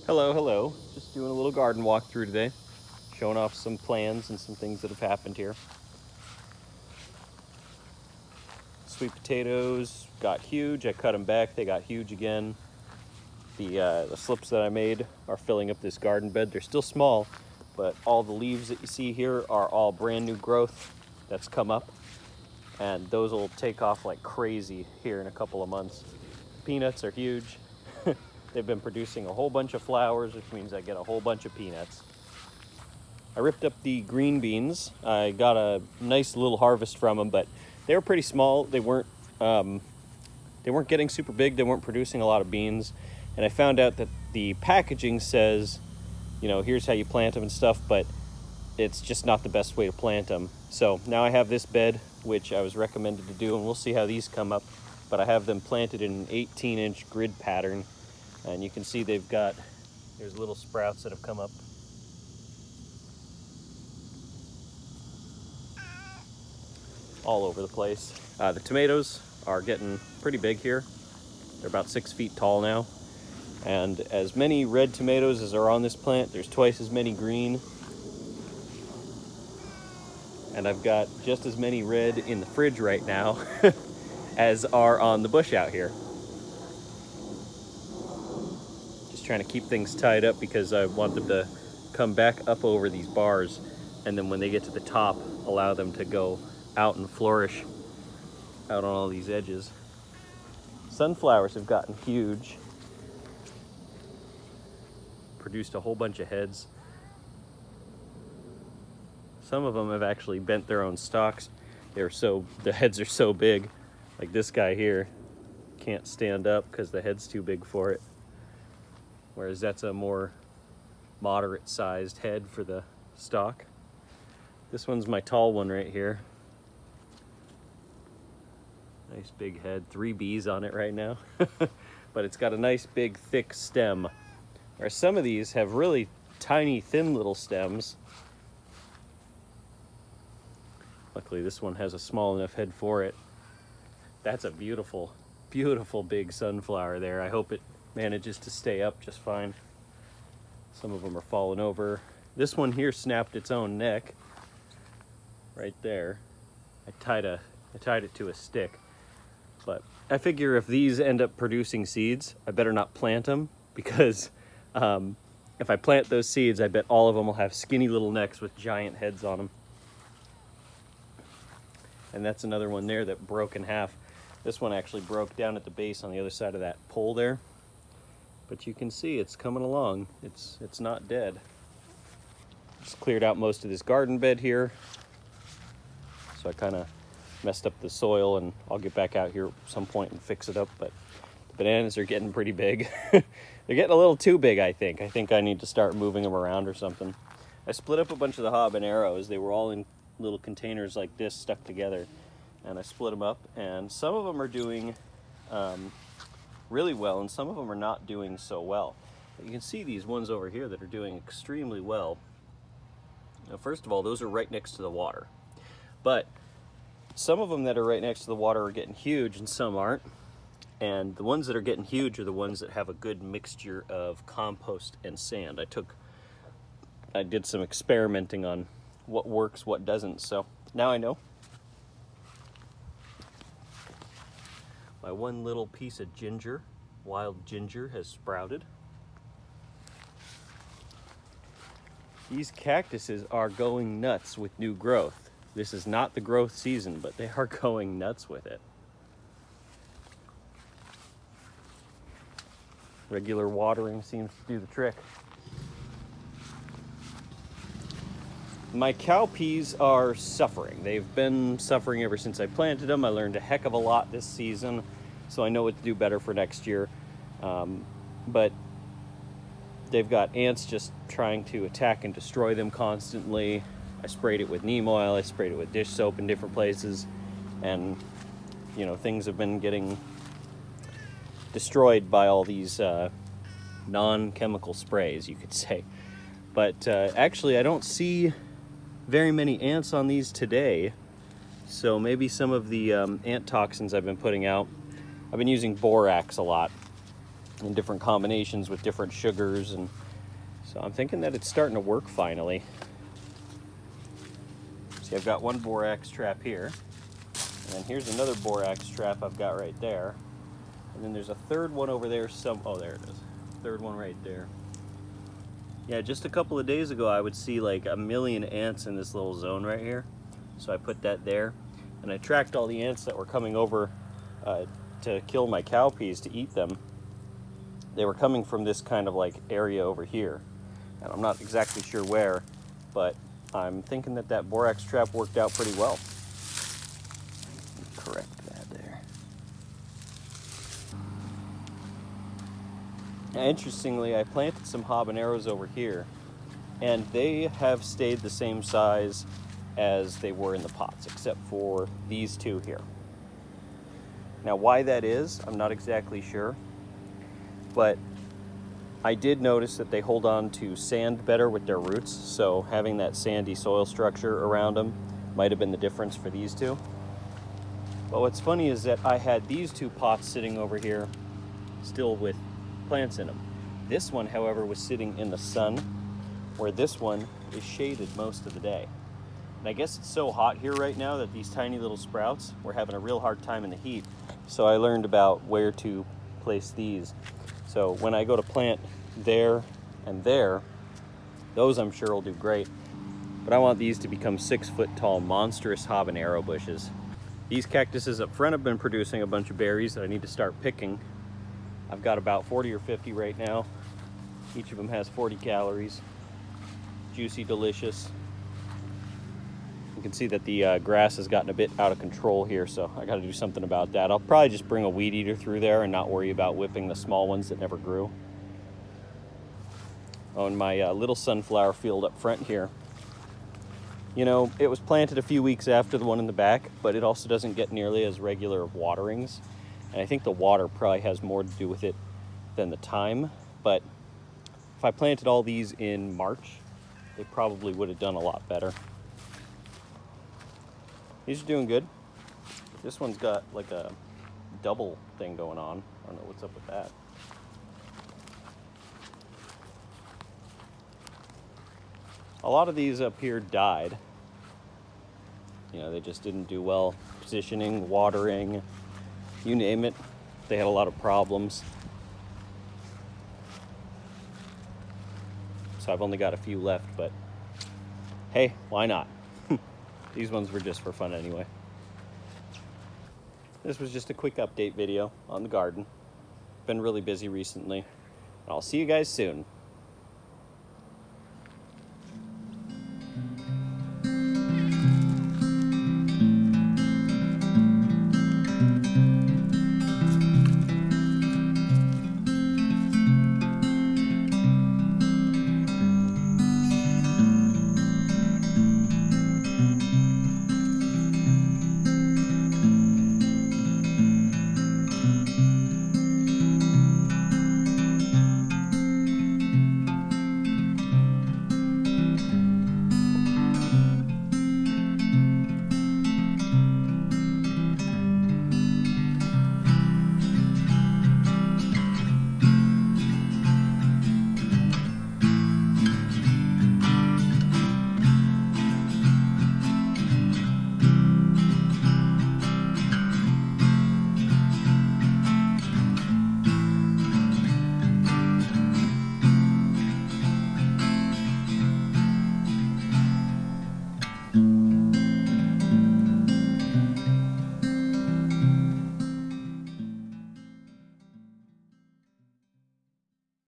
Hello, hello. Just doing a little garden walkthrough today, showing off some plans and some things that have happened here. Sweet potatoes got huge. I cut them back. They got huge again. The slips that I made are filling up this garden bed. They're still small, but all the leaves that you see here are all brand new growth that's come up, and those will take off like crazy here in a couple of months. Peanuts are huge. They've been producing a whole bunch of flowers, which means I get a whole bunch of peanuts. I ripped up the green beans. I got a nice little harvest from them, but they were pretty small. They weren't getting super big. They weren't producing a lot of beans. And I found out that the packaging says, here's how you plant them and stuff, but it's just not the best way to plant them. So now I have this bed, which I was recommended to do, and we'll see how these come up. But I have them planted in an 18-inch grid pattern, and you can see there's little sprouts that have come up. All over the place. The tomatoes are getting pretty big here. They're about 6 feet tall now. And as many red tomatoes as are on this plant, there's twice as many green. And I've got just as many red in the fridge right now as are on the bush out here. Just trying to keep things tied up because I want them to come back up over these bars, and then when they get to the top, allow them to go out and flourish out on all these edges. Sunflowers have gotten huge. Produced a whole bunch of heads. Some of them have actually bent their own stalks. The heads are so big. Like this guy here can't stand up because the head's too big for it. Whereas that's a more moderate sized head for the stalk. This one's my tall one right here. Nice big head, 3 bees on it right now. But it's got a nice big thick stem. Whereas some of these have really tiny thin little stems. Luckily this one has a small enough head for it. That's a beautiful, beautiful big sunflower there. I hope it manages to stay up just fine. Some of them are falling over. This one here snapped its own neck. Right there. I tied it to a stick. But I figure if these end up producing seeds, I better not plant them, because if I plant those seeds, I bet all of them will have skinny little necks with giant heads on them. And that's another one there that broke in half. This one actually broke down at the base on the other side of that pole there. But you can see it's coming along. It's not dead. Just cleared out most of this garden bed here. So I kind of messed up the soil, and I'll get back out here at some point and fix it up. But the bananas are getting pretty big. They're getting a little too big, I think. I think I need to start moving them around or something. I split up a bunch of the habaneros. They were all in little containers like this stuck together. And I split them up, and some of them are doing really well, and some of them are not doing so well. But you can see these ones over here that are doing extremely well. Now, first of all, those are right next to the water. But some of them that are right next to the water are getting huge, and some aren't. And the ones that are getting huge are the ones that have a good mixture of compost and sand. I did some experimenting on what works, what doesn't, so now I know. My one little piece of ginger, wild ginger, has sprouted. These cactuses are going nuts with new growth. This is not the growth season, but they are going nuts with it. Regular watering seems to do the trick. My cowpeas are suffering. They've been suffering ever since I planted them. I learned a heck of a lot this season, so I know what to do better for next year. But they've got ants just trying to attack and destroy them constantly. I sprayed it with neem oil. I sprayed it with dish soap in different places. And, things have been getting destroyed by all these non-chemical sprays, you could say. But actually, I don't see very many ants on these today. So maybe some of the ant toxins I've been putting out. I've been using borax a lot. in different combinations with different sugars, and so I'm thinking that it's starting to work finally. See, I've got one borax trap here, and then here's another borax trap I've got right there, and then there's a third one over there. Oh, there it is. Third one right there. Yeah, just a couple of days ago I would see like 1,000,000 ants in this little zone right here, so I put that there, and I tracked all the ants that were coming over to kill my cowpeas to eat them. They were coming from this kind of like area over here, and I'm not exactly sure where, but I'm thinking that that borax trap worked out pretty well. Correct that there. Now, interestingly, I planted some habaneros over here, and they have stayed the same size as they were in the pots, except for these two here. Now, why that is, I'm not exactly sure, but I did notice that they hold on to sand better with their roots, so having that sandy soil structure around them might have been the difference for these two. But what's funny is that I had these two pots sitting over here still with plants in them. This one, however, was sitting in the sun, where this one is shaded most of the day. And I guess it's so hot here right now that these tiny little sprouts were having a real hard time in the heat. So I learned about where to place these. So when I go to plant there and there, those I'm sure will do great. But I want these to become 6-foot tall, monstrous habanero bushes. These cactuses up front have been producing a bunch of berries that I need to start picking. I've got about 40 or 50 right now. Each of them has 40 calories. Juicy, delicious. You can see that the grass has gotten a bit out of control here, so I got to do something about that. I'll probably just bring a weed eater through there and not worry about whipping the small ones that never grew. Oh, and my little sunflower field up front here. You know, it was planted a few weeks after the one in the back, but it also doesn't get nearly as regular waterings. And I think the water probably has more to do with it than the time. But if I planted all these in March, they probably would have done a lot better. These are doing good. This one's got like a double thing going on. I don't know what's up with that. A lot of these up here died. You know, they just didn't do well positioning, watering, you name it. They had a lot of problems. So I've only got a few left, but hey, why not? These ones were just for fun anyway. This was just a quick update video on the garden. Been really busy recently. I'll see you guys soon.